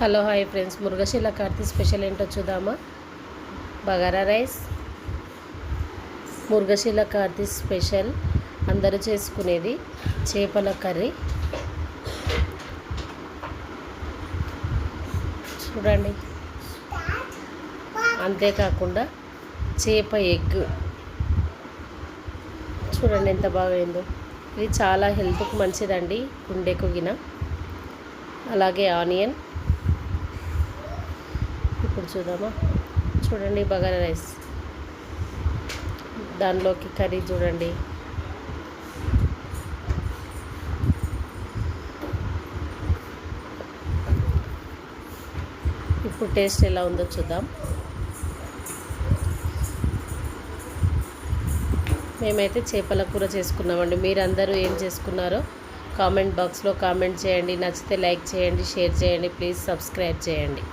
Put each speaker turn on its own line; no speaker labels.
Hello hi friends, మురుగశీల Karthi special ఏంటో చూద్దామా. బగారా రైస్. మురుగశీల కార్తీ స్పెషల్ అందరూ చేసుకునేది చేపల కర్రీ. చూడండి, అంతేకాకుండా చేప ఎగ్ చూడండి ఎంత బాగైందో. ఇది చాలా హెల్త్కి మంచిదండి, గుండెకు గిన. అలాగే ఆనియన్. ఇప్పుడు చూద్దామా. చూడండి, బగారా రైస్, దానిలోకి కర్రీ చూడండి. ఇప్పుడు టేస్ట్ ఎలా ఉందో చూద్దాం. మేమైతే చేపల కూర చేసుకున్నామండి. మీరందరూ ఏం చేసుకున్నారో కామెంట్ బాక్స్లో కామెంట్ చేయండి. నచ్చితే లైక్ చేయండి, షేర్ చేయండి, ప్లీజ్ సబ్స్క్రైబ్ చేయండి.